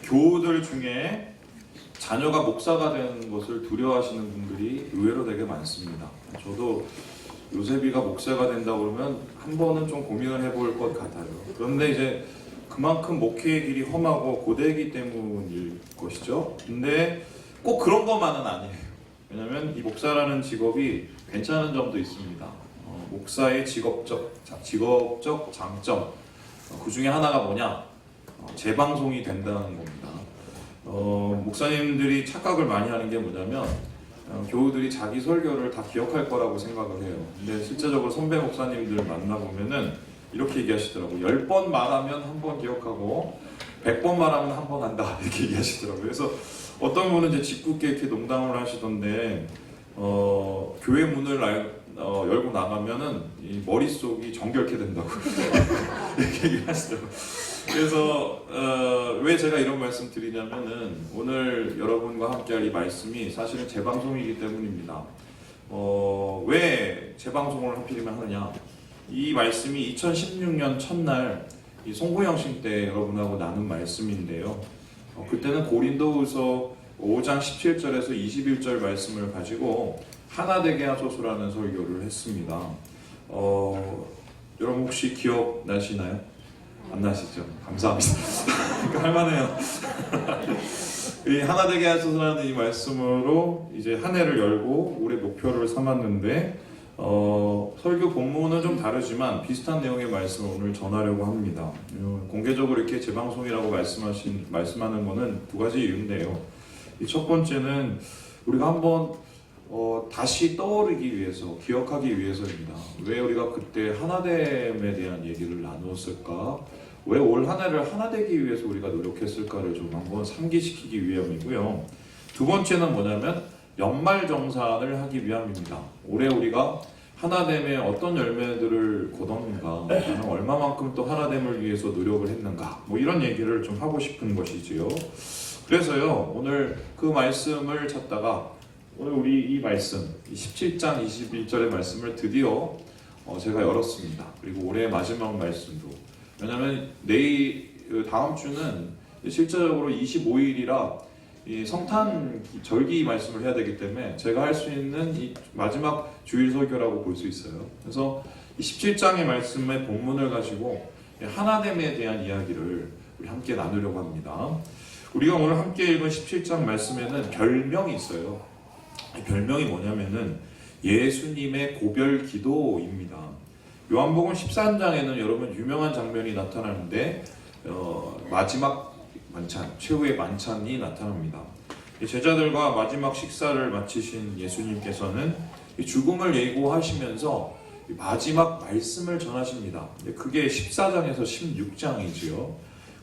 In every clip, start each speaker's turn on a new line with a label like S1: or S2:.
S1: 교우들 중에 자녀가 목사가 되는 것을 두려워하시는 분들이 의외로 되게 많습니다. 저도 요셉이가 목사가 된다고 그러면 한 번은 좀 고민을 해볼 것 같아요. 그런데 이제 그만큼 목회의 길이 험하고 고되기 때문일 것이죠. 근데 꼭 그런 것만은 아니에요. 왜냐하면 이 목사라는 직업이 괜찮은 점도 있습니다. 목사의 직업적 장점, 그 중에 하나가 뭐냐? 재방송이 된다는 겁니다. 목사님들이 착각을 많이 하는 게 뭐냐면 교우들이 자기 설교를 다 기억할 거라고 생각을 해요. 근데 실제적으로 선배 목사님들 만나보면은 이렇게 얘기하시더라고요. 10번 말하면 한 번 기억하고 100번 말하면 한 번 한다 이렇게 얘기하시더라고요. 그래서 어떤 분은 이제 짓궂게 이렇게 농담을 하시던데 교회 문을 열고 나가면은 이 머릿속이 정결케 된다고 이렇게 얘기하시더라고요. 그래서 왜 제가 이런 말씀 드리냐면은 오늘 여러분과 함께할 이 말씀이 사실은 재방송이기 때문입니다. 왜 재방송을 하필이면 하느냐? 이 말씀이 2016년 첫날 이 송구영신 때 여러분하고 나눈 말씀인데요. 그때는 고린도후서 5장 17절에서 21절 말씀을 가지고 하나 되게 하소서라는 설교를 했습니다. 여러분 혹시 기억나시나요? 안 나시죠? 감사합니다. 할만해요. 이 하나 되게 하소서라는 이 말씀으로 이제 한 해를 열고 올해 목표를 삼았는데 설교 본문은 좀 다르지만 비슷한 내용의 말씀을 오늘 전하려고 합니다. 공개적으로 이렇게 재방송이라고 말씀하는 것은 두 가지 이유인데요. 이 첫 번째는 우리가 한번 다시 떠오르기 위해서, 기억하기 위해서입니다. 왜 우리가 그때 하나됨에 대한 얘기를 나누었을까? 왜 올 한 해를 하나 되기 위해서 우리가 노력했을까를 좀 한번 상기시키기 위함이고요. 두 번째는 뭐냐면 연말정산을 하기 위함입니다. 올해 우리가 하나됨의 어떤 열매들을 거뒀는가, 나는 얼마만큼 또 하나됨을 위해서 노력을 했는가, 뭐 이런 얘기를 좀 하고 싶은 것이지요. 그래서요, 오늘 그 말씀을 찾다가 오늘 우리 이 말씀, 17장 21절의 말씀을 드디어 제가 열었습니다. 그리고 올해 마지막 말씀도. 왜냐하면 다음 주는 실제적으로 25일이라 이 성탄 절기 말씀을 해야 되기 때문에 제가 할 수 있는 이 마지막 주일 설교라고 볼 수 있어요. 그래서 이 17장의 말씀의 본문을 가지고 하나됨에 대한 이야기를 우리 함께 나누려고 합니다. 우리가 오늘 함께 읽은 17장 말씀에는 별명이 있어요. 이 별명이 뭐냐면은 예수님의 고별 기도입니다. 요한복음 13장에는 여러분 유명한 장면이 나타나는데 마지막 만찬, 최후의 만찬이 나타납니다. 제자들과 마지막 식사를 마치신 예수님께서는 죽음을 예고하시면서 마지막 말씀을 전하십니다. 그게 14장에서 16장이지요.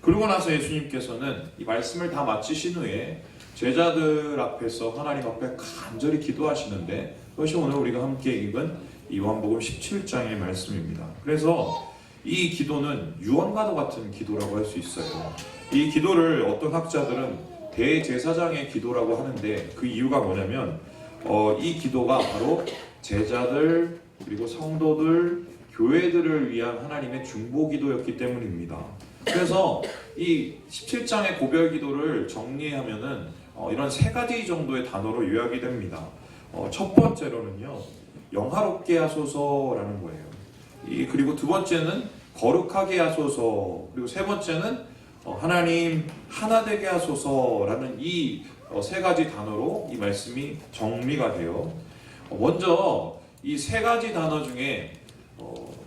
S1: 그러고 나서 예수님께서는 이 말씀을 다 마치신 후에 제자들 앞에서 하나님 앞에 간절히 기도하시는데 그것이 오늘 우리가 함께 읽은 요한복음 17장의 말씀입니다. 그래서 이 기도는 유언과도 같은 기도라고 할 수 있어요. 이 기도를 어떤 학자들은 대제사장의 기도라고 하는데 그 이유가 뭐냐면 이 기도가 바로 제자들 그리고 성도들 교회들을 위한 하나님의 중보 기도였기 때문입니다. 그래서 이 17장의 고별 기도를 정리하면은 이런 세 가지 정도의 단어로 요약이 됩니다. 첫 번째로는요, 영화롭게 하소서라는 거예요. 그리고 두 번째는 거룩하게 하소서, 그리고 세 번째는 하나님 하나 되게 하소서라는 이 세 가지 단어로 이 말씀이 정리가 돼요. 먼저 이 세 가지 단어 중에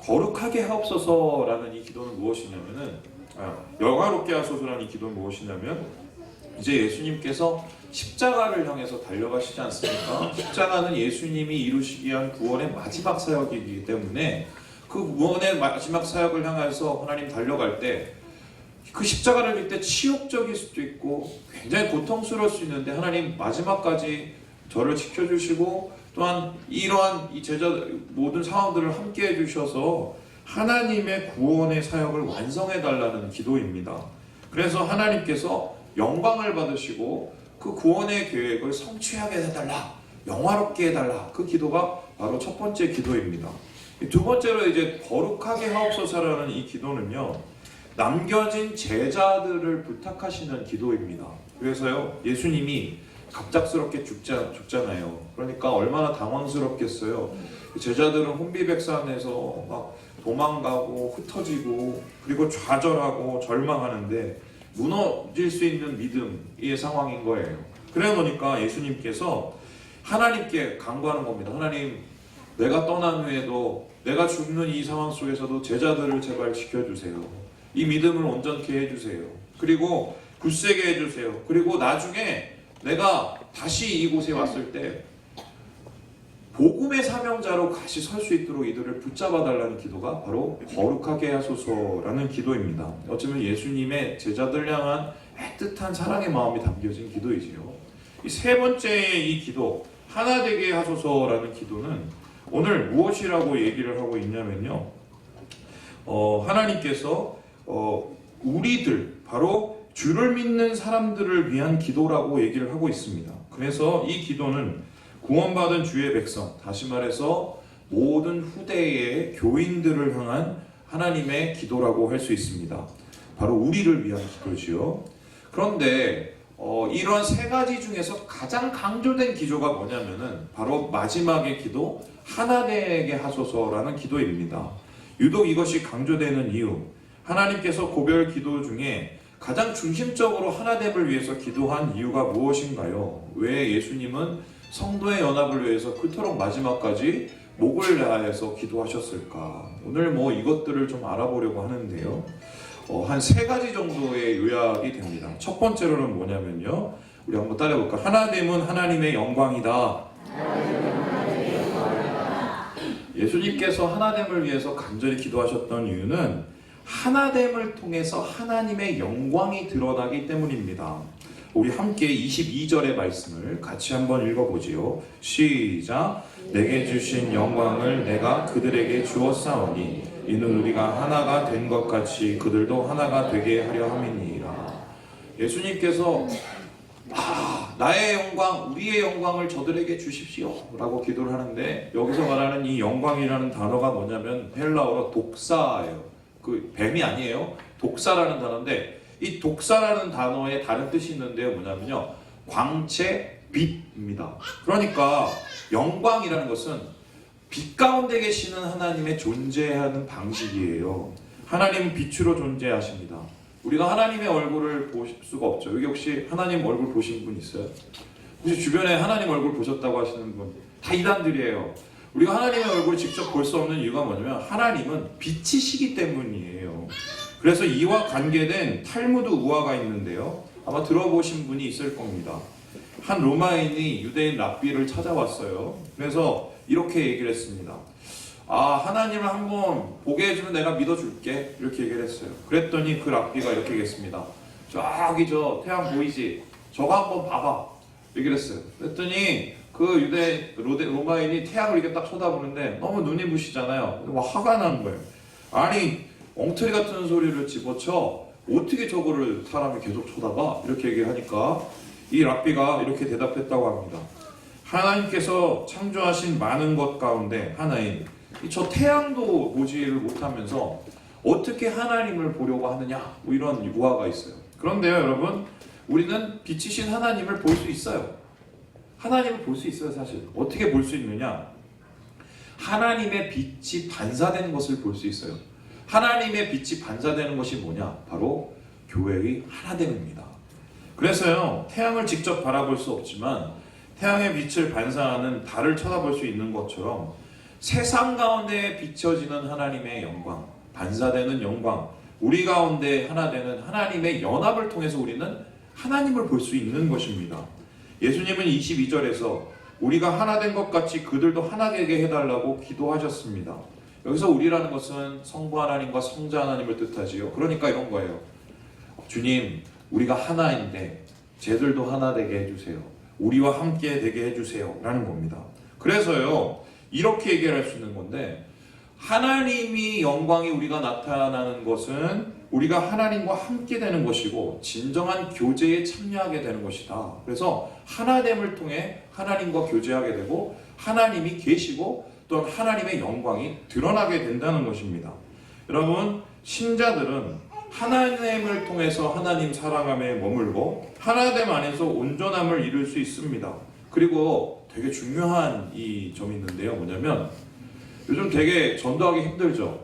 S1: 거룩하게 하옵소서라는 이 기도는 무엇이냐면은 영화롭게 하소서라는 이 기도는 무엇이냐면 이제 예수님께서 십자가를 향해서 달려가시지 않습니까? 십자가는 예수님이 이루시기 위한 구원의 마지막 사역이기 때문에 그 구원의 마지막 사역을 향해서 하나님 달려갈 때 그 십자가를 질 때 치욕적일 수도 있고 굉장히 고통스러울 수 있는데 하나님 마지막까지 저를 지켜주시고 또한 이러한 이 제자 모든 상황들을 함께 해주셔서 하나님의 구원의 사역을 완성해 달라는 기도입니다. 그래서 하나님께서 영광을 받으시고 그 구원의 계획을 성취하게 해달라, 영화롭게 해달라, 그 기도가 바로 첫 번째 기도입니다. 두 번째로 이제 거룩하게 하옵소서라는 이 기도는요, 남겨진 제자들을 부탁하시는 기도입니다. 그래서요, 예수님이 갑작스럽게 죽잖아요. 그러니까 얼마나 당황스럽겠어요. 제자들은 혼비백산해서 막 도망가고 흩어지고 그리고 좌절하고 절망하는데 무너질 수 있는 믿음의 상황인 거예요. 그래 놓으니까 예수님께서 하나님께 간구하는 겁니다. 하나님, 내가 떠난 후에도 내가 죽는 이 상황 속에서도 제자들을 제발 지켜주세요. 이 믿음을 온전케 해주세요. 그리고 굳세게 해주세요. 그리고 나중에 내가 다시 이곳에 왔을 때 복음의 사명자로 다시 설 수 있도록 이들을 붙잡아 달라는 기도가 바로 거룩하게 하소서라는 기도입니다. 어쩌면 예수님의 제자들 향한 애틋한 사랑의 마음이 담겨진 기도이지요. 이 세 번째의 이 기도, 하나 되게 하소서라는 기도는 오늘 무엇이라고 얘기를 하고 있냐면요, 하나님께서 우리들, 바로 주를 믿는 사람들을 위한 기도라고 얘기를 하고 있습니다. 그래서 이 기도는 구원받은 주의 백성, 다시 말해서 모든 후대의 교인들을 향한 하나님의 기도라고 할 수 있습니다. 바로 우리를 위한 기도지요. 그런데 이런 세 가지 중에서 가장 강조된 기도가 뭐냐면은 바로 마지막의 기도, 하나 되게 하소서라는 기도입니다. 유독 이것이 강조되는 이유, 하나님께서 고별 기도 중에 가장 중심적으로 하나됨을 위해서 기도한 이유가 무엇인가요? 왜 예수님은 성도의 연합을 위해서 그토록 마지막까지 목을 다해서 기도하셨을까? 오늘 이것들을 좀 알아보려고 하는데요. 한 세 가지 정도의 요약이 됩니다. 첫 번째로는 뭐냐면요, 우리 한번 따라해볼까? 하나됨은 하나님의 영광이다. 예수님께서 하나됨을 위해서 간절히 기도하셨던 이유는 하나됨을 통해서 하나님의 영광이 드러나기 때문입니다. 우리 함께 22절의 말씀을 같이 한번 읽어보지요. 시작. 내게 주신 영광을 내가 그들에게 주었사오니 이는 우리가 하나가 된 것 같이 그들도 하나가 되게 하려 함이니라. 예수님께서 나의 영광, 우리의 영광을 저들에게 주십시오 라고 기도를 하는데, 여기서 말하는 이 영광이라는 단어가 뭐냐면 헬라어로 독사예요. 그 뱀이 아니에요. 독사라는 단어인데, 이 독사라는 단어에 다른 뜻이 있는데요, 뭐냐면요, 광채, 빛입니다. 그러니까 영광이라는 것은 빛 가운데 계시는 하나님의 존재하는 방식이에요. 하나님은 빛으로 존재하십니다. 우리가 하나님의 얼굴을 볼 수가 없죠. 여기 혹시 하나님 얼굴 보신 분 있어요? 혹시 주변에 하나님 얼굴 보셨다고 하시는 분? 다 이단들이에요. 우리가 하나님의 얼굴을 직접 볼 수 없는 이유가 뭐냐면 하나님은 빛이시기 때문이에요. 그래서 이와 관계된 탈무드 우화가 있는데요, 아마 들어보신 분이 있을 겁니다. 한 로마인이 유대인 랍비를 찾아왔어요. 그래서 이렇게 얘기를 했습니다. 하나님을 한번 보게 해주면 내가 믿어줄게, 이렇게 얘기를 했어요. 그랬더니 그 랍비가 이렇게 얘기했습니다. 저기 저 태양 보이지? 저거 한번 봐봐, 얘기를 했어요. 그랬더니 그 로마인이 태양을 이렇게 딱 쳐다보는데 너무 눈이 부시잖아요. 화가 나는 거예요. 아니, 엉터리 같은 소리를 집어쳐 어떻게 저거를 사람이 계속 쳐다봐? 이렇게 얘기하니까 이 랍비가 이렇게 대답했다고 합니다. 하나님께서 창조하신 많은 것 가운데 하나인 저 태양도 보지를 못하면서 어떻게 하나님을 보려고 하느냐, 이런 우화가 있어요. 그런데요, 여러분, 우리는 빛이신 하나님을 볼 수 있어요. 하나님을 볼 수 있어요. 사실 어떻게 볼 수 있느냐, 하나님의 빛이 반사되는 것을 볼 수 있어요. 하나님의 빛이 반사되는 것이 뭐냐, 바로 교회의 하나됨입니다. 그래서요, 태양을 직접 바라볼 수 없지만 태양의 빛을 반사하는 달을 쳐다볼 수 있는 것처럼 세상 가운데 비춰지는 하나님의 영광, 반사되는 영광, 우리 가운데 하나 되는 하나님의 연합을 통해서 우리는 하나님을 볼 수 있는 것입니다. 예수님은 22절에서 우리가 하나 된 것 같이 그들도 하나 되게 해달라고 기도하셨습니다. 여기서 우리라는 것은 성부 하나님과 성자 하나님을 뜻하지요. 그러니까 이런 거예요. 주님, 우리가 하나인데 쟤들도 하나 되게 해주세요. 우리와 함께 되게 해주세요 라는 겁니다. 그래서요, 이렇게 얘기할 수 있는 건데, 하나님이 영광이 우리가 나타나는 것은 우리가 하나님과 함께 되는 것이고 진정한 교제에 참여하게 되는 것이다. 그래서 하나됨을 통해 하나님과 교제하게 되고 하나님이 계시고 또한 하나님의 영광이 드러나게 된다는 것입니다. 여러분, 신자들은 하나님을 통해서 하나님 사랑함에 머물고 하나됨 안에서 온전함을 이룰 수 있습니다. 그리고 되게 중요한 이 점이 있는데요. 뭐냐면 요즘 되게 전도하기 힘들죠.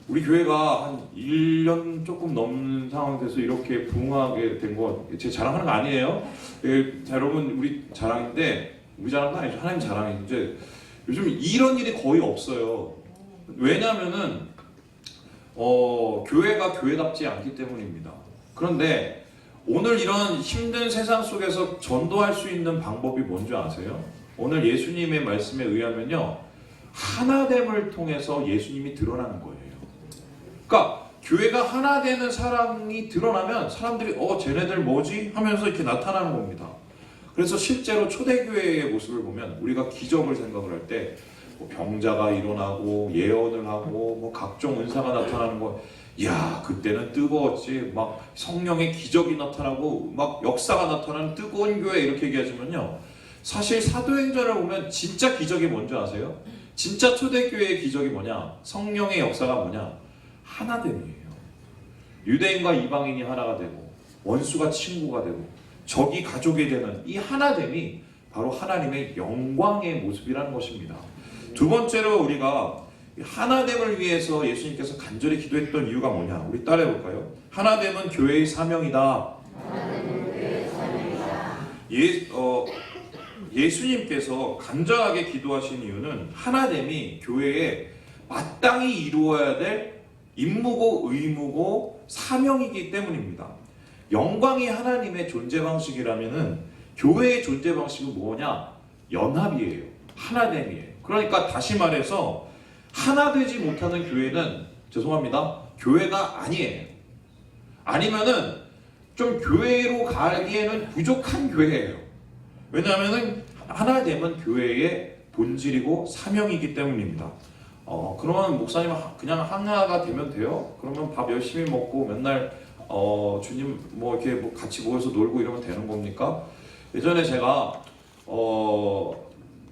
S1: 우리 교회가 한 1년 조금 넘는 상황에서 이렇게 부흥하게 된 거 제 자랑하는 거 아니에요. 자, 여러분 우리 자랑인데 우리 자랑도 아니죠. 하나님 자랑인데 요즘 이런 일이 거의 없어요. 왜냐면은 교회가 교회답지 않기 때문입니다. 그런데 오늘 이런 힘든 세상 속에서 전도할 수 있는 방법이 뭔지 아세요? 오늘 예수님의 말씀에 의하면요, 하나됨을 통해서 예수님이 드러나는 거예요. 그러니까 교회가 하나 되는 사람이 드러나면 사람들이 쟤네들 뭐지? 하면서 이렇게 나타나는 겁니다. 그래서 실제로 초대교회의 모습을 보면 우리가 기적을 생각을 할 때 병자가 일어나고 예언을 하고 각종 은사가 나타나는 거, 야 그때는 뜨거웠지. 막 성령의 기적이 나타나고 막 역사가 나타나는 뜨거운 교회 이렇게 얘기하지만요, 사실 사도행전을 보면 진짜 기적이 뭔지 아세요? 진짜 초대교회의 기적이 뭐냐? 성령의 역사가 뭐냐? 하나됨이에요. 유대인과 이방인이 하나가 되고 원수가 친구가 되고 적이 가족이 되는 이 하나됨이 바로 하나님의 영광의 모습이라는 것입니다. 두 번째로 우리가 하나됨을 위해서 예수님께서 간절히 기도했던 이유가 뭐냐? 우리 따라해 볼까요? 하나됨은 교회의 사명이다. 예수님께서 간절하게 기도하신 이유는 하나됨이 교회에 마땅히 이루어야 될 임무고 의무고 사명이기 때문입니다. 영광이 하나님의 존재 방식이라면은 교회의 존재 방식은 뭐냐? 연합이에요. 하나됨이에요. 그러니까 다시 말해서 하나 되지 못하는 교회는 죄송합니다, 교회가 아니에요. 아니면은 좀 교회로 가기에는 부족한 교회예요. 왜냐하면은 하나 되면 교회의 본질이고 사명이기 때문입니다. 그러면 목사님 그냥 하나가 되면 돼요? 그러면 밥 열심히 먹고 맨날 주님 이렇게 같이 모여서 놀고 이러면 되는 겁니까? 예전에 제가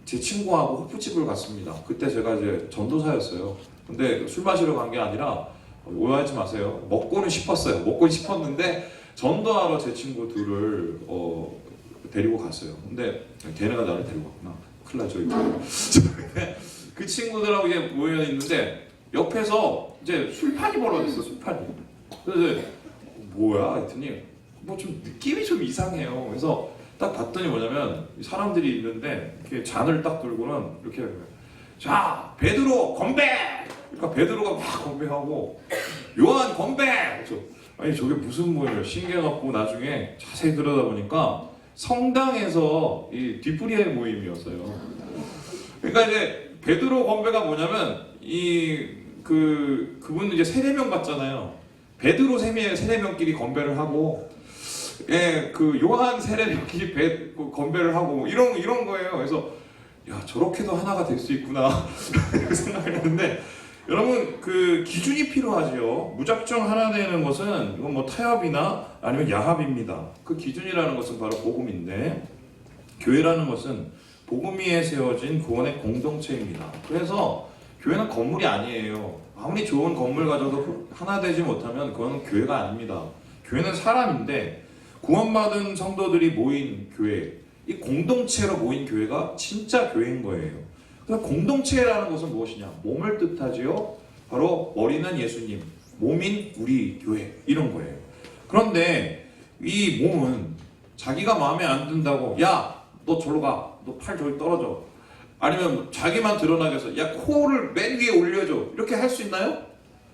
S1: 제 친구하고 호프집을 갔습니다. 그때 제가 이제 전도사였어요. 근데 술 마시러 간 게 아니라, 오해하지 마세요, 먹고는 싶었어요. 먹고는 싶었는데 전도하러 제 친구 둘을 데리고 갔어요. 근데 걔네가 나를 데리고 갔구나. 큰일 나죠 이거. 그 친구들하고 이제 모여 있는데 옆에서 이제 술판이 벌어졌어. 술판이. 그래서 뭐야 했더니 좀 느낌이 좀 이상해요. 그래서 딱 봤더니 뭐냐면 사람들이 있는데 이렇게 잔을 딱 들고는 이렇게, 자 베드로 건배! 그러니까 베드로가 막 건배하고 요한 건배! 그래서 아니 저게 무슨 모임이야 신기해갖고 나중에 자세히 들여다보니까 성당에서 이 뒤풀이의 모임이었어요. 그러니까 이제 베드로 건배가 뭐냐면 그분은 이제 세례명 받잖아요. 베드로 세례명끼리 건배를 하고, 그 요한 세례명끼리 건배를 하고 이런 거예요. 그래서 야 저렇게도 하나가 될 수 있구나 이렇게 생각을 했는데, 여러분 그 기준이 필요하죠. 무작정 하나 되는 것은 이건 타협이나 아니면 야합입니다. 그 기준이라는 것은 바로 복음인데, 교회라는 것은 복음 위에 세워진 구원의 공동체입니다. 그래서 교회는 건물이 아니에요. 아무리 좋은 건물 가져도 하나 되지 못하면 그건 교회가 아닙니다. 교회는 사람인데 구원받은 성도들이 모인 교회, 이 공동체로 모인 교회가 진짜 교회인 거예요. 그래서 공동체라는 것은 무엇이냐? 몸을 뜻하지요. 바로 머리는 예수님, 몸인 우리 교회, 이런 거예요. 그런데 이 몸은 자기가 마음에 안 든다고, 야 너 저로 가, 너 팔 저기 떨어져, 아니면 자기만 드러나게 해서 야 코를 맨 위에 올려줘, 이렇게 할 수 있나요?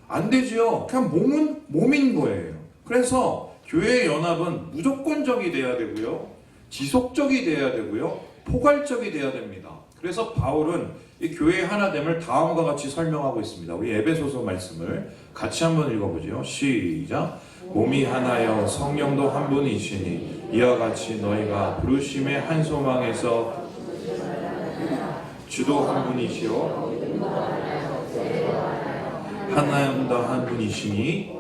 S1: 안 되지요. 그냥 몸은 몸인 거예요. 그래서 교회의 연합은 무조건적이 돼야 되고요, 지속적이 돼야 되고요, 포괄적이 돼야 됩니다. 그래서 바울은 이 교회의 하나됨을 다음과 같이 설명하고 있습니다. 우리 에베소서 말씀을 같이 한번 읽어보죠. 시작. 몸이 하나여 성령도 한 분이시니 이와 같이 너희가 부르심의 한 소망에서 주도 한 분이시오 하나님도 한 분이시니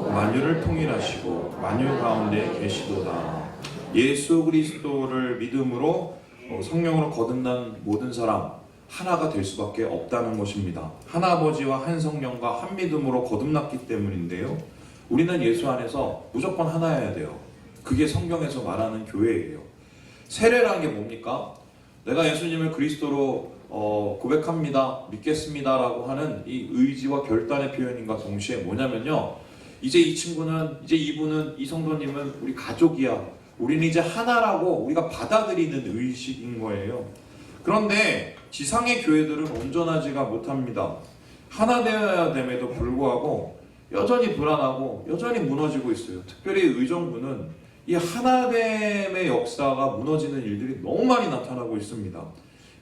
S1: 만유를 통일하시고 만유 가운데 계시도다. 예수 그리스도를 믿음으로 성령으로 거듭난 모든 사람, 하나가 될 수밖에 없다는 것입니다. 한 아버지와 한 성령과 한 믿음으로 거듭났기 때문인데요. 우리는 예수 안에서 무조건 하나여야 돼요. 그게 성경에서 말하는 교회예요. 세례라는 게 뭡니까? 내가 예수님을 그리스도로 고백합니다, 믿겠습니다 라고 하는 이 의지와 결단의 표현인과 동시에 뭐냐면요, 이제 이 친구는, 이제 이분은, 이 성도님은 우리 가족이야, 우리는 이제 하나라고 우리가 받아들이는 의식인 거예요. 그런데 지상의 교회들은 온전하지가 못합니다. 하나 되어야 됨에도 불구하고 여전히 불안하고 여전히 무너지고 있어요. 특별히 의정부는 이 하나됨의 역사가 무너지는 일들이 너무 많이 나타나고 있습니다.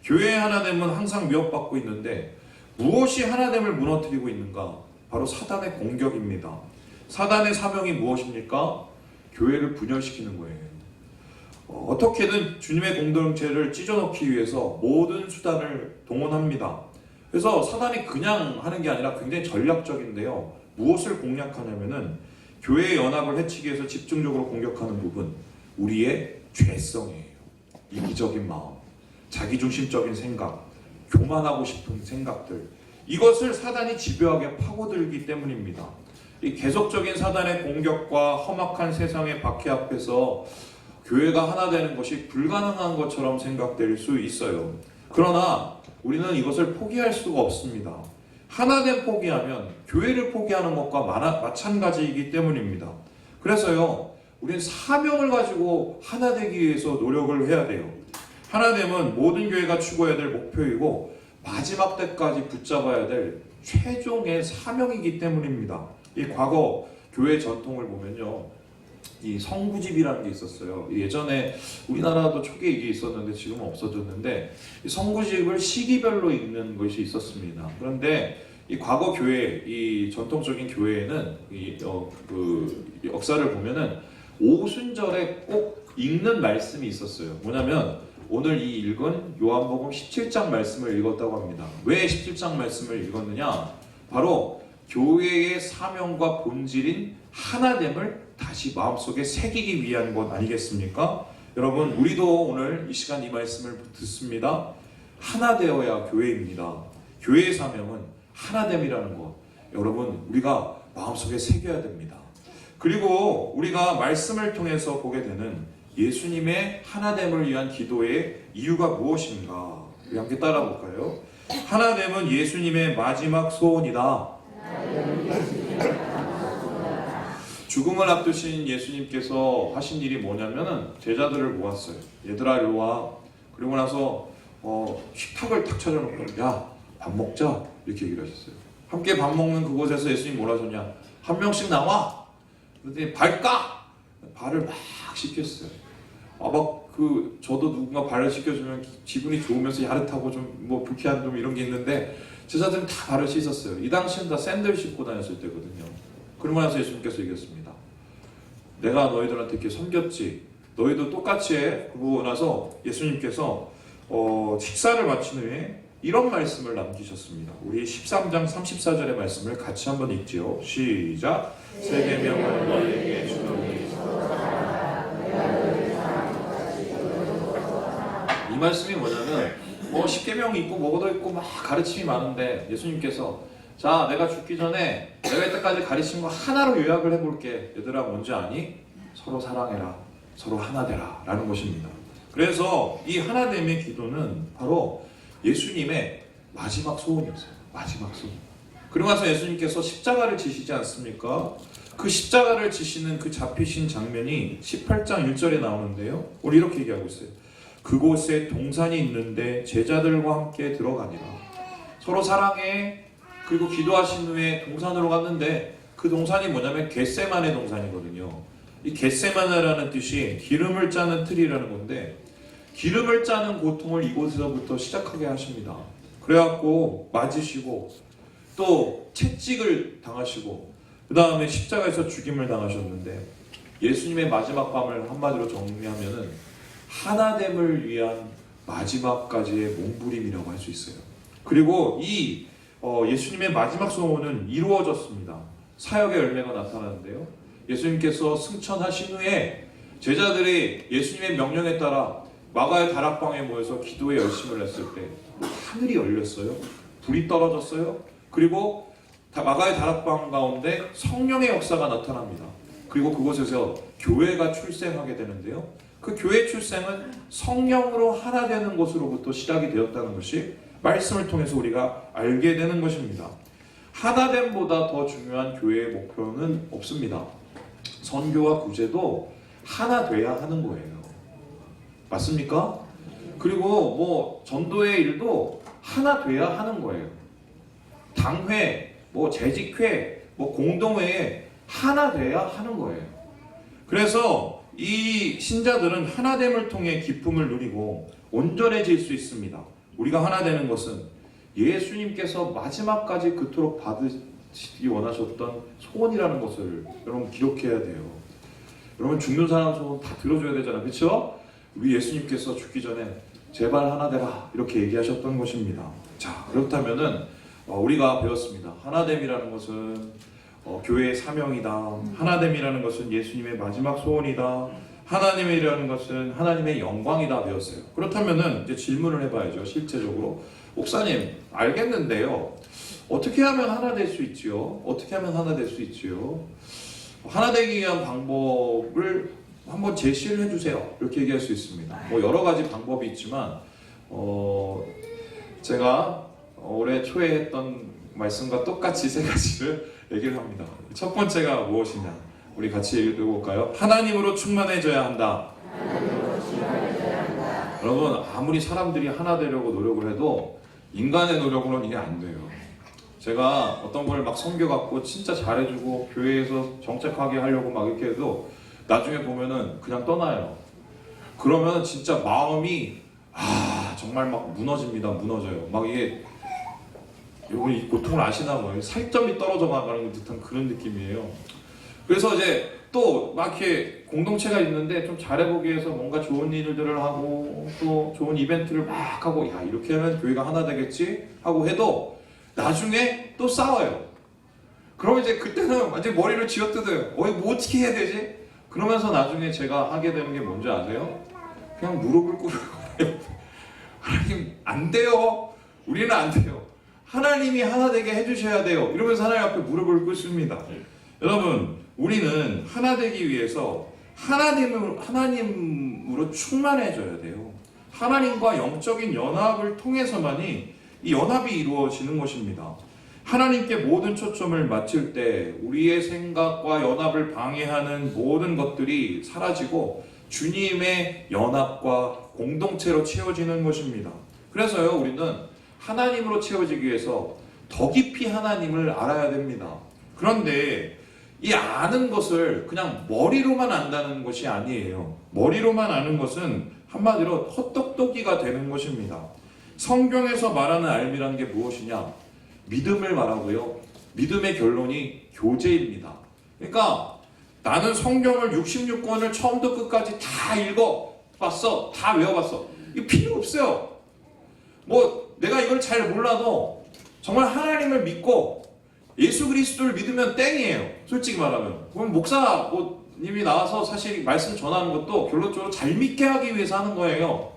S1: 교회의 하나됨은 항상 위협받고 있는데 무엇이 하나됨을 무너뜨리고 있는가? 바로 사단의 공격입니다. 사단의 사명이 무엇입니까? 교회를 분열시키는 거예요. 어떻게든 주님의 공동체를 찢어놓기 위해서 모든 수단을 동원합니다. 그래서 사단이 그냥 하는 게 아니라 굉장히 전략적인데요. 무엇을 공략하냐면은 교회의 연합을 해치기 위해서 집중적으로 공격하는 부분, 우리의 죄성이에요. 이기적인 마음, 자기중심적인 생각, 교만하고 싶은 생각들, 이것을 사단이 집요하게 파고들기 때문입니다. 이 계속적인 사단의 공격과 험악한 세상의 박해 앞에서 교회가 하나 되는 것이 불가능한 것처럼 생각될 수 있어요. 그러나 우리는 이것을 포기할 수가 없습니다. 하나됨 포기하면 교회를 포기하는 것과 마찬가지이기 때문입니다. 그래서요, 우리는 사명을 가지고 하나 되기 위해서 노력을 해야 돼요. 하나됨은 모든 교회가 추구해야 될 목표이고 마지막 때까지 붙잡아야 될 최종의 사명이기 때문입니다. 이 과거 교회 전통을 보면요, 이 성구집이라는 게 있었어요. 예전에 우리나라도 초기에 이게 있었는데 지금은 없어졌는데, 이 성구집을 시기별로 읽는 것이 있었습니다. 그런데 이 과거 교회, 이 전통적인 교회에는 그 역사를 보면은 오순절에 꼭 읽는 말씀이 있었어요. 뭐냐면 오늘 이 읽은 요한복음 17장 말씀을 읽었다고 합니다. 왜 17장 말씀을 읽었느냐? 바로 교회의 사명과 본질인 하나됨을 다시 마음속에 새기기 위한 것 아니겠습니까? 여러분, 우리도 오늘 이 시간 이 말씀을 듣습니다. 하나 되어야 교회입니다. 교회의 사명은 하나됨이라는 것, 여러분, 우리가 마음속에 새겨야 됩니다. 그리고 우리가 말씀을 통해서 보게 되는 예수님의 하나됨을 위한 기도의 이유가 무엇인가? 우리 함께 따라 볼까요? 하나됨은 예수님의 마지막 소원이다. 죽음을 앞두신 예수님께서 하신 일이 뭐냐면은 제자들을 모았어요. 얘들아 일로 와. 그리고 나서 식탁을 탁 차려놓고 야, 밥 먹자 이렇게 얘기를 하셨어요. 함께 밥 먹는 그곳에서 예수님 뭐라 하셨냐? 한 명씩 나와. 그랬더니 발을 막 씻겼어요. 저도 누군가 발을 씻겨주면 기분이 좋으면서 야릇하고 좀 뭐 불쾌한 좀 이런 게 있는데 제자들은 다 발을 씻었어요. 이 당시엔 다 샌들 신고 다녔을 때거든요. 그러고 나서 예수님께서 얘기했습니다. 내가 너희들한테 이렇게 섬겼지. 너희도 똑같이 해. 그러고 나서 예수님께서 식사를 마친 후에 이런 말씀을 남기셨습니다. 우리 13장 34절의 말씀을 같이 한번 읽지요. 시작. 새 계명을 너희에게 주노니 이 말씀이 뭐냐면 10계명이 있고 뭐도 있고 막 가르침이 많은데 예수님께서 자, 내가 죽기 전에 내가 이때까지 가르친 거 하나로 요약을 해볼게. 얘들아 뭔지 아니? 서로 사랑해라. 서로 하나 되라. 라는 것입니다. 그래서 이 하나됨의 기도는 바로 예수님의 마지막 소원이었어요. 마지막 소원. 그러고 나서 예수님께서 십자가를 지시지 않습니까? 그 십자가를 지시는 그 잡히신 장면이 18장 1절에 나오는데요. 우리 이렇게 얘기하고 있어요. 그곳에 동산이 있는데 제자들과 함께 들어가니라. 서로 사랑해. 그리고 기도하신 후에 동산으로 갔는데 그 동산이 뭐냐면 겟세마네 동산이거든요. 이 겟세마네라는 뜻이 기름을 짜는 틀이라는 건데 기름을 짜는 고통을 이곳에서부터 시작하게 하십니다. 그래갖고 맞으시고 또 채찍을 당하시고 그 다음에 십자가에서 죽임을 당하셨는데 예수님의 마지막 밤을 한마디로 정리하면은 하나됨을 위한 마지막까지의 몸부림이라고 할 수 있어요. 그리고 이 예수님의 마지막 소원은 이루어졌습니다. 사역의 열매가 나타나는데요. 예수님께서 승천하신 후에 제자들이 예수님의 명령에 따라 마가의 다락방에 모여서 기도에 열심을 했을 때 하늘이 열렸어요. 불이 떨어졌어요. 그리고 마가의 다락방 가운데 성령의 역사가 나타납니다. 그리고 그곳에서 교회가 출생하게 되는데요. 그 교회 출생은 성령으로 하나 되는 것으로부터 시작이 되었다는 것이 말씀을 통해서 우리가 알게 되는 것입니다. 하나됨보다 더 중요한 교회의 목표는 없습니다. 선교와 구제도 하나 돼야 하는 거예요. 맞습니까? 그리고 뭐 전도의 일도 하나 돼야 하는 거예요. 당회, 뭐 재직회, 뭐 공동회에 하나 돼야 하는 거예요. 그래서 이 신자들은 하나됨을 통해 기쁨을 누리고 온전해질 수 있습니다. 우리가 하나 되는 것은 예수님께서 마지막까지 그토록 받으시기 원하셨던 소원이라는 것을 여러분 기록해야 돼요. 여러분 죽는 사람 소원 다 들어줘야 되잖아요. 그렇죠? 우리 예수님께서 죽기 전에 제발 하나 되라 이렇게 얘기하셨던 것입니다. 자, 그렇다면은 우리가 배웠습니다. 하나됨이라는 것은 교회의 사명이다. 하나됨이라는 것은 예수님의 마지막 소원이다. 하나님이라는 것은 하나님의 영광이다 배웠어요. 그렇다면은 이제 질문을 해봐야죠. 실제적으로 목사님 알겠는데요. 어떻게 하면 하나 될 수 있지요? 어떻게 하면 하나 될 수 있지요? 하나 되기 위한 방법을 한번 제시를 해주세요. 이렇게 얘기할 수 있습니다. 뭐 여러 가지 방법이 있지만 제가 올해 초에 했던 말씀과 똑같이 세 가지를 얘기를 합니다. 첫 번째가 무엇이냐? 우리 같이 읽어볼까요? 하나님으로 충만해져야 한다. 여러분 아무리 사람들이 하나 되려고 노력을 해도 인간의 노력으로는 이게 안 돼요. 제가 어떤 걸 막 섬겨갖고 진짜 잘해주고 교회에서 정착하게 하려고 막 이렇게 해도 나중에 보면은 그냥 떠나요. 그러면 진짜 마음이 정말 막 무너집니다. 무너져요. 막 이게 여러분 이 고통을 아시나 봐요. 살점이 떨어져 가는 듯한 그런 느낌이에요. 그래서 이제 또 막 이렇게 공동체가 있는데 좀 잘해보기 위해서 뭔가 좋은 일들을 하고 또 좋은 이벤트를 막 하고 야 이렇게 하면 교회가 하나 되겠지 하고 해도 나중에 또 싸워요. 그럼 이제 그때는 완전 머리를 쥐어뜯어요. 뭐 어떻게 해야 되지? 그러면서 나중에 제가 하게 되는 게 뭔지 아세요? 그냥 무릎을 꿇어요. 하나님 안 돼요. 우리는 안 돼요. 하나님이 하나 되게 해주셔야 돼요. 이러면서 하나님 앞에 무릎을 꿇습니다. 여러분 우리는 하나 되기 위해서 하나님으로 충만해져야 돼요. 하나님과 영적인 연합을 통해서만이 이 연합이 이루어지는 것입니다. 하나님께 모든 초점을 맞출 때 우리의 생각과 연합을 방해하는 모든 것들이 사라지고 주님의 연합과 공동체로 채워지는 것입니다. 그래서요 우리는 하나님으로 채워지기 위해서 더 깊이 하나님을 알아야 됩니다. 그런데 이 아는 것을 그냥 머리로만 안다는 것이 아니에요. 머리로만 아는 것은 한마디로 헛똑똑이가 되는 것입니다. 성경에서 말하는 알미란 게 무엇이냐? 믿음을 말하고요. 믿음의 결론이 교제입니다. 그러니까 나는 성경을 66권을 처음부터 끝까지 다 읽어봤어. 다 외워봤어. 이거 필요 없어요. 뭐 내가 이걸 잘 몰라도 정말 하나님을 믿고 예수 그리스도를 믿으면 땡이에요. 솔직히 말하면. 그럼 목사님이 나와서 사실 말씀 전하는 것도 결론적으로 잘 믿게 하기 위해서 하는 거예요.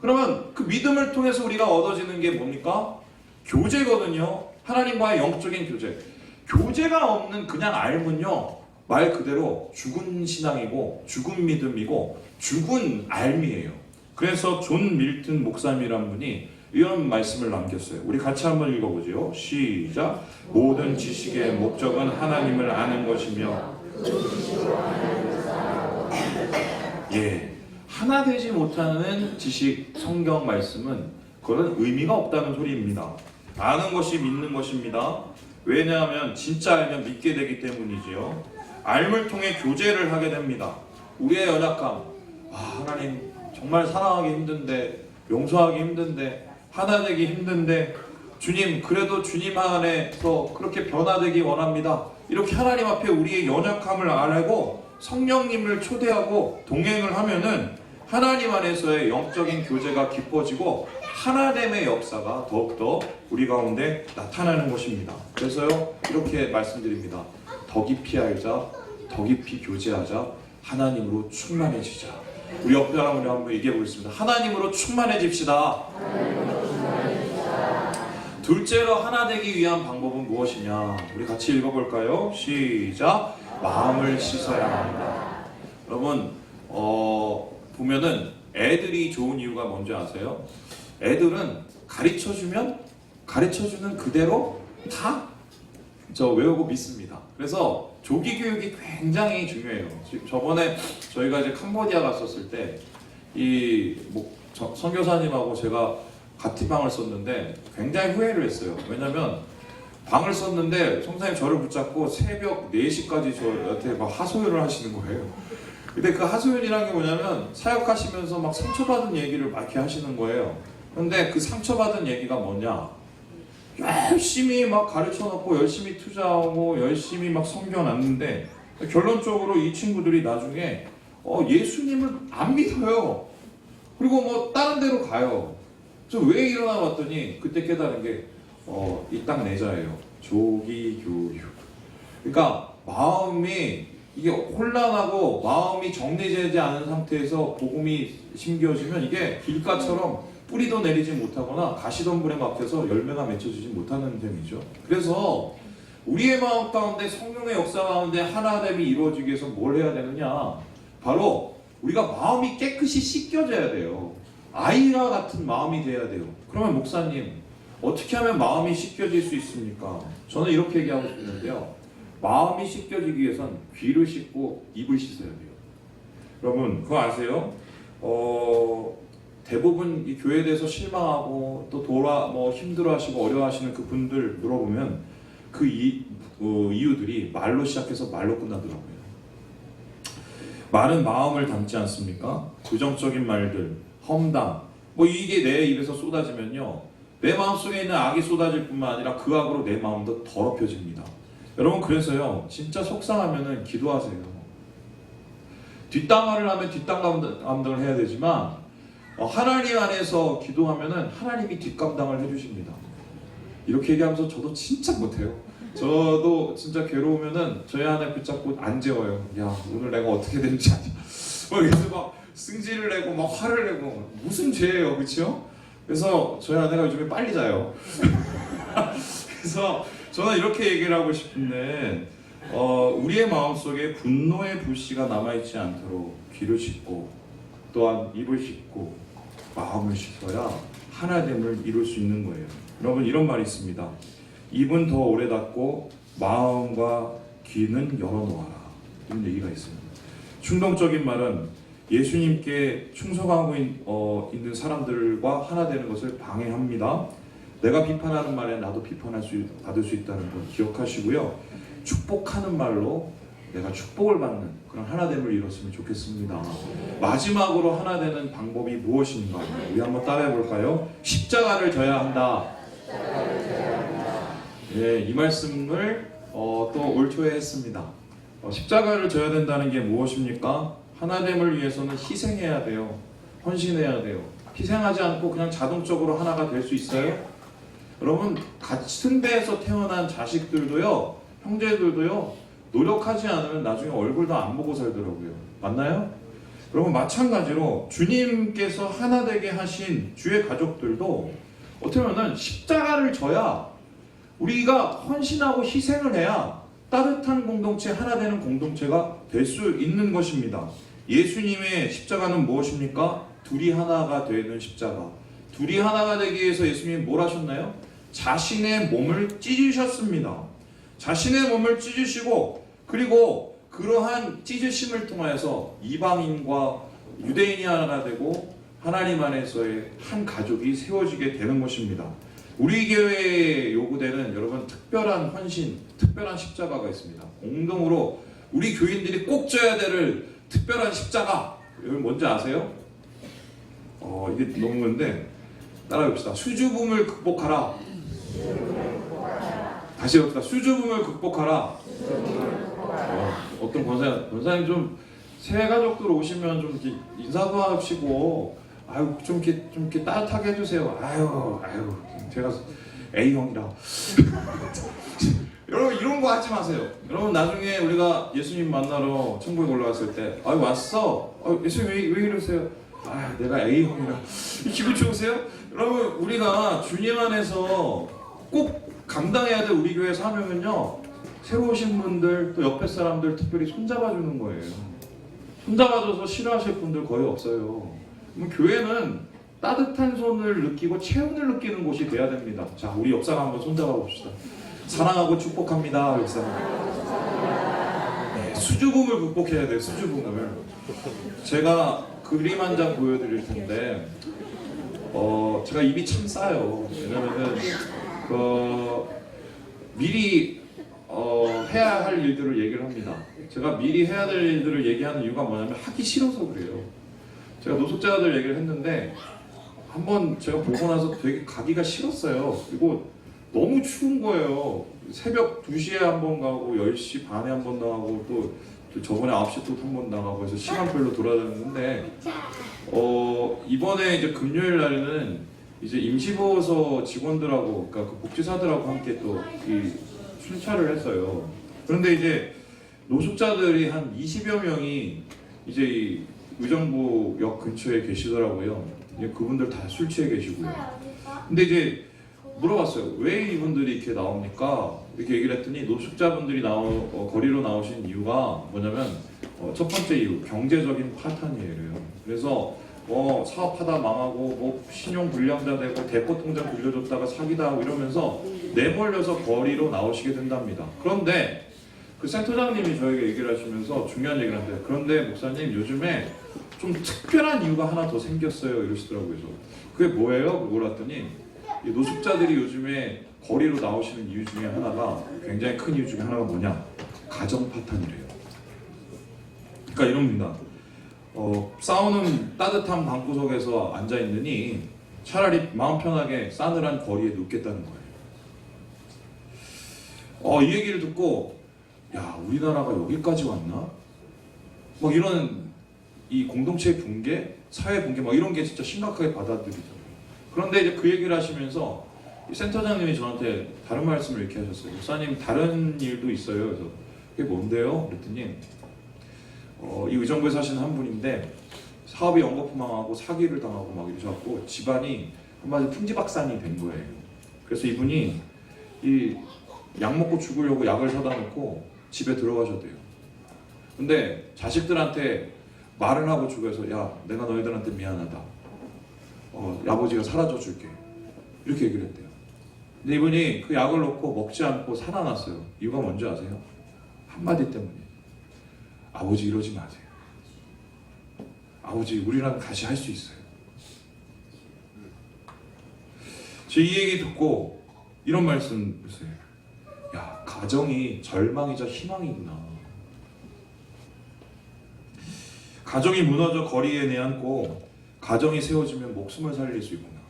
S1: 그러면 그 믿음을 통해서 우리가 얻어지는 게 뭡니까? 교제거든요. 하나님과의 영적인 교제. 교제가 없는 그냥 알면요. 말 그대로 죽은 신앙이고 죽은 믿음이고 죽은 알미예요. 그래서 존 밀튼 목사님이란 분이 이런 말씀을 남겼어요. 우리 같이 한번 읽어보죠. 시작. 모든 지식의 목적은 하나님을 아는 것이며 하나 되지 못하는 지식 성경 말씀은 그건 의미가 없다는 소리입니다. 아는 것이 믿는 것입니다. 왜냐하면 진짜 알면 믿게 되기 때문이지요. 알을 통해 교제를 하게 됩니다. 우리의 연약함, 하나님 정말 사랑하기 힘든데 용서하기 힘든데 하나 되기 힘든데 주님 그래도 주님 안에서 그렇게 변화되기 원합니다. 이렇게 하나님 앞에 우리의 연약함을 알고 성령님을 초대하고 동행을 하면은 하나님 안에서의 영적인 교제가 깊어지고 하나됨의 역사가 더욱더 우리 가운데 나타나는 것입니다. 그래서요 이렇게 말씀드립니다. 더 깊이 알자, 더 깊이 교제하자, 하나님으로 충만해지자. 우리 옆에 사람으로 한번 얘기해 보겠습니다. 하나님으로 충만해집시다. 둘째로 하나 되기 위한 방법은 무엇이냐? 우리 같이 읽어볼까요? 시작. 마음을 씻어야 합니다. 여러분, 보면은 애들이 좋은 이유가 뭔지 아세요? 애들은 가르쳐주는 그대로 다 외우고 믿습니다. 그래서 조기 교육이 굉장히 중요해요. 저번에 저희가 이제 캄보디아 갔었을 때 선교사님하고 제가 같은 방을 썼는데 굉장히 후회를 했어요. 왜냐면 방을 썼는데 성사님 저를 붙잡고 새벽 4시까지 저한테 막 하소연을 하시는 거예요. 근데 그 하소연이라는 게 뭐냐면 사역하시면서 막 상처받은 얘기를 막 이렇게 하시는 거예요. 근데 그 상처받은 얘기가 뭐냐? 열심히 막 가르쳐놓고 열심히 투자하고 열심히 막 섬겨놨는데 결론적으로 이 친구들이 나중에 예수님을 안 믿어요. 그리고 뭐 다른 데로 가요. 그래서 왜 일어나 봤더니 그때 깨달은 게 이 땅 내자예요. 조기 교육. 그러니까 마음이 이게 혼란하고 마음이 정리되지 않은 상태에서 복음이 심겨지면 이게 길가처럼 뿌리도 내리지 못하거나 가시덤불에 막혀서 열매가 맺혀지지 못하는 셈이죠. 그래서 우리의 마음 가운데 성령의 역사 가운데 하나됨이 이루어지기 위해서 뭘 해야 되느냐? 바로 우리가 마음이 깨끗이 씻겨져야 돼요. 아이와 같은 마음이 돼야 돼요. 그러면 목사님 어떻게 하면 마음이 씻겨질 수 있습니까? 저는 이렇게 얘기하고 싶은데요. 마음이 씻겨지기 위해선 귀를 씻고 입을 씻어야 돼요. 여러분 그거 아세요? 대부분 이 교회에 대해서 실망하고 또 힘들어하시고 어려워하시는 그 분들 물어보면 그 이유들이 말로 시작해서 말로 끝나더라고요. 말은 마음을 담지 않습니까? 부정적인 말들, 험담, 이게 내 입에서 쏟아지면요. 내 마음속에 있는 악이 쏟아질 뿐만 아니라 그 악으로 내 마음도 더럽혀집니다. 여러분 그래서요. 진짜 속상하면은 기도하세요. 뒷담화를 하면 뒷담 감당을 해야 되지만 하나님 안에서 기도하면은 하나님이 뒷감당을 해주십니다. 이렇게 얘기하면서 저도 진짜 못해요. 저도 진짜 괴로우면은 저희 안에 붙잡고 안 재워요. 야 오늘 내가 어떻게 되는지 아냐. 그래서 막 승질을 내고 막 화를 내고 무슨 죄예요, 그렇죠? 그래서 저희 아내가 요즘에 빨리 자요. 그래서 저는 이렇게 얘기를 하고 싶은데 우리의 마음속에 분노의 불씨가 남아있지 않도록 귀를 씻고 또한 입을 씻고 마음을 씻어야 하나됨을 이룰 수 있는 거예요. 여러분 이런 말이 있습니다. 입은 더 오래 닫고 마음과 귀는 열어놓아라. 이런 얘기가 있습니다. 충동적인 말은 예수님께 충성하고 있는 사람들과 하나 되는 것을 방해합니다. 내가 비판하는 말에 나도 받을 수 있다는 걸 기억하시고요. 축복하는 말로 내가 축복을 받는 그런 하나됨을 이뤘으면 좋겠습니다. 마지막으로 하나 되는 방법이 무엇인가? 우리 한번 따라해 볼까요? 십자가를 져야 한다. 예, 이 말씀을 또 올 초에 했습니다. 십자가를 져야 된다는 게 무엇입니까? 하나됨을 위해서는 희생해야 돼요. 헌신해야 돼요. 희생하지 않고 그냥 자동적으로 하나가 될 수 있어요? 여러분 같은 데에서 태어난 자식들도요, 형제들도요, 노력하지 않으면 나중에 얼굴도 안 보고 살더라고요. 맞나요? 여러분 마찬가지로 주님께서 하나 되게 하신 주의 가족들도 어떻게 보면 십자가를 져야, 우리가 헌신하고 희생을 해야 따뜻한 공동체, 하나 되는 공동체가 될 수 있는 것입니다. 예수님의 십자가는 무엇입니까? 둘이 하나가 되는 십자가. 둘이 하나가 되기 위해서 예수님이 뭘 하셨나요? 자신의 몸을 찢으셨습니다. 자신의 몸을 찢으시고, 그리고 그러한 찢으심을 통하여서 이방인과 유대인이 하나가 되고 하나님 안에서의 한 가족이 세워지게 되는 것입니다. 우리 교회에 요구되는 여러분 특별한 헌신, 특별한 십자가가 있습니다. 공동으로 우리 교인들이 꼭 져야 될 특별한 십자가, 여러분 뭔지 아세요? 이게 너무 건데 따라해봅시다. 수줍음을 극복하라. 다시 해봅시다. 수줍음을 극복하라. 어떤 권사님 좀 새 가족들 오시면 좀 이렇게 인사도 하시고, 좀 이렇게 따뜻하게 해주세요. 제가 A형이라. 여러분 이런 거 하지 마세요. 여러분 나중에 우리가 예수님 만나러 천국에 올라갔을 때 왔어. 예수님 왜 이러세요? 내가 A형이라 기분 좋으세요? 여러분 우리가 주님 안에서 꼭 감당해야 될 우리 교회 사명은요, 새로 오신 분들 또 옆에 사람들 특별히 손잡아주는 거예요. 손잡아줘서 싫어하실 분들 거의 없어요. 그럼 교회는 따뜻한 손을 느끼고 체온을 느끼는 곳이 돼야 됩니다. 자, 우리 옆사람 한번 손잡아 봅시다. 사랑하고 축복합니다, 옆사람. 네, 수줍음을 극복해야 돼요, 수줍음을. 제가 그림 한 장 보여드릴 텐데, 제가 입이 참 싸요. 왜냐면은 미리 해야 할 일들을 얘기를 합니다. 제가 미리 해야 될 일들을 얘기하는 이유가 뭐냐면 하기 싫어서 그래요. 제가 노숙자들 얘기를 했는데 한번 제가 보고 나서 되게 가기가 싫었어요. 그리고 너무 추운 거예요. 새벽 2시에 한 번 가고 10시 반에 한 번 나가고 또 저번에 9시 또 한 번 나가고 해서 시간별로 돌아다녔는데 이번에 이제 금요일 날에는 이제 임시보호소 직원들하고 그러니까 그 복지사들하고 함께 또 이 순찰을 했어요. 그런데 이제 노숙자들이 한 20여 명이 이제 이 의정부역 근처에 계시더라고요. 이제 그분들 다 술 취해 계시고요. 근데 이제 물어봤어요. 왜 이분들이 이렇게 나옵니까? 이렇게 얘기를 했더니 노숙자분들이 거리로 나오신 이유가 뭐냐면 첫 번째 이유, 경제적인 파탄이에요. 그래서 사업하다 망하고 신용 불량자 되고 대포 통장 빌려줬다가 사기당하고 이러면서 내몰려서 거리로 나오시게 된답니다. 그런데 그 센터장님이 저에게 얘기를 하시면서 중요한 얘기를 하는데, 그런데 목사님 요즘에 좀 특별한 이유가 하나 더 생겼어요 이러시더라고요. 그게 뭐예요? 물어봤더니 이 노숙자들이 요즘에 거리로 나오시는 이유 중에 하나가, 굉장히 큰 이유 중에 하나가 뭐냐? 가정 파탄이래요. 그러니까 이럽니다. 싸우는 따뜻한 방구석에서 앉아있느니 차라리 마음 편하게 싸늘한 거리에 눕겠다는 거예요. 이 얘기를 듣고 야, 우리나라가 여기까지 왔나? 막 이런 이 공동체 붕괴, 사회 붕괴 막 이런 게 진짜 심각하게 받아들이잖아요. 그런데 이제 그 얘기를 하시면서 이 센터장님이 저한테 다른 말씀을 이렇게 하셨어요. 목사님 다른 일도 있어요. 그래서 그게 뭔데요? 그랬더니 이 의정부에 사시는 한 분인데 사업이 연거푸망하고 사기를 당하고 막 이러셔갖고 집안이 한마디로 풍지박산이 된 거예요. 그래서 이분이 이 약 먹고 죽으려고 약을 사다 놓고 집에 들어가셨대요. 근데 자식들한테 말을 하고 죽어서 야, 내가 너희들한테 미안하다. 아버지가 사라져 줄게. 이렇게 얘기를 했대요. 근데 이분이 그 약을 놓고 먹지 않고 살아났어요. 이유가 뭔지 아세요? 한마디 때문에. 아버지 이러지 마세요. 아버지 우리랑 다시 할 수 있어요. 제 이 얘기 듣고 이런 말씀 했어요. 야, 가정이 절망이자 희망이구나. 가정이 무너져 거리에 내앉고 가정이 세워지면 목숨을 살릴 수 있구나.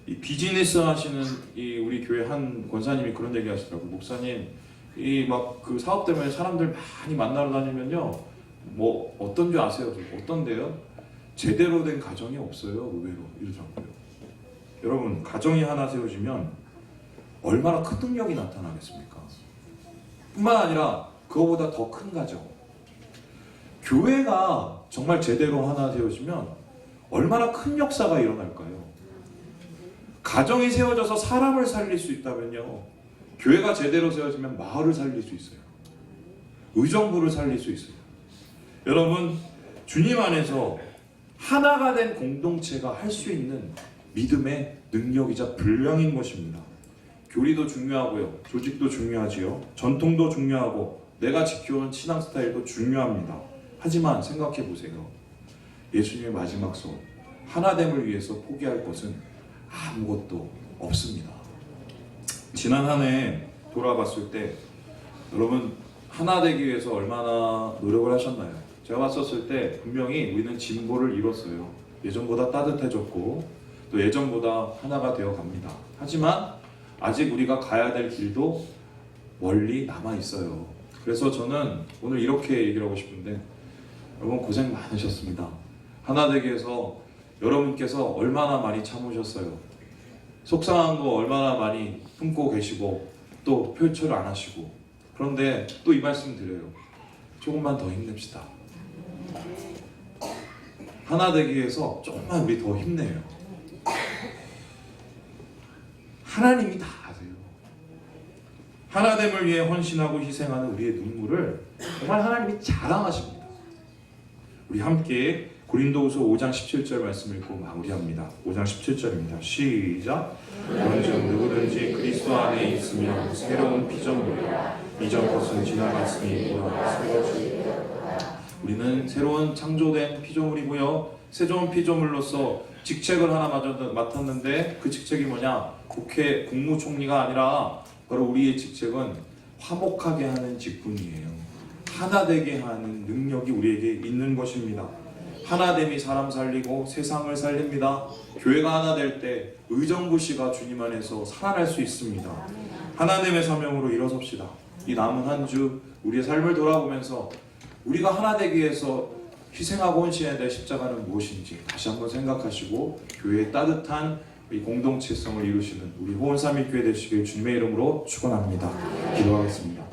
S1: 이 비즈니스 하시는 이 우리 교회 한 권사님이 그런 얘기 하시더라고요. 목사님, 이 막 그 사업 때문에 사람들 많이 만나러 다니면요, 뭐 어떤 줄 아세요? 어떤데요? 제대로 된 가정이 없어요, 의외로. 이러더라고요. 여러분, 가정이 하나 세워지면 얼마나 큰 능력이 나타나겠습니까? 뿐만 아니라 그거보다 더 큰 가정, 교회가 정말 제대로 하나 세워지면 얼마나 큰 역사가 일어날까요? 가정이 세워져서 사람을 살릴 수 있다면요, 교회가 제대로 세워지면 마을을 살릴 수 있어요. 의정부를 살릴 수 있어요. 여러분, 주님 안에서 하나가 된 공동체가 할 수 있는 믿음의 능력이자 분량인 것입니다. 교리도 중요하고요, 조직도 중요하지요, 전통도 중요하고 내가 지켜온 신앙 스타일도 중요합니다. 하지만 생각해 보세요. 예수님의 마지막 소, 하나됨을 위해서 포기할 것은 아무것도 없습니다. 지난 한 해 돌아봤을 때 여러분 하나 되기 위해서 얼마나 노력을 하셨나요? 제가 봤었을 때 분명히 우리는 진보를 이뤘어요. 예전보다 따뜻해졌고 또 예전보다 하나가 되어 갑니다. 하지만 아직 우리가 가야 될 길도 멀리 남아 있어요. 그래서 저는 오늘 이렇게 얘기를 하고 싶은데, 여러분 고생 많으셨습니다. 하나 되기 위해서 여러분께서 얼마나 많이 참으셨어요. 속상한 거 얼마나 많이 품고 계시고 또 표출을 안 하시고, 그런데 또 이 말씀 드려요. 조금만 더 힘냅시다. 하나 되기 위해서 조금만 우리 더 힘내요. 하나님이 다 아세요. 하나됨을 위해 헌신하고 희생하는 우리의 눈물을 정말 하나님이 자랑하십니다. 우리 함께 고린도후서 5장 17절 말씀 읽고 마무리합니다. 5장 17절입니다. 시작. 그런즉 누구든지 그리스도 안에 있으면 새로운 피조물이라. 이전 것은 지나갔으니 오라 새 것이 되었도다. 우리는 새로운 창조된 피조물이고요. 새로운 피조물로서 직책을 하나 맡았는데 그 직책이 뭐냐? 국무총리가 아니라 바로 우리의 직책은 화목하게 하는 직분이에요. 하나 되게 하는 능력이 우리에게 있는 것입니다. 하나됨이 사람 살리고 세상을 살립니다. 교회가 하나 될 때 의정부시가 주님 안에서 살아날 수 있습니다. 하나됨의 사명으로 일어섭시다. 이 남은 한 주 우리의 삶을 돌아보면서 우리가 하나 되기 위해서 희생하고 헌신해야 될 십자가는 무엇인지 다시 한번 생각하시고 교회의 따뜻한 이 공동체성을 이루시는 우리 호원삼일교회 되시길 주님의 이름으로 축원합니다. 기도하겠습니다.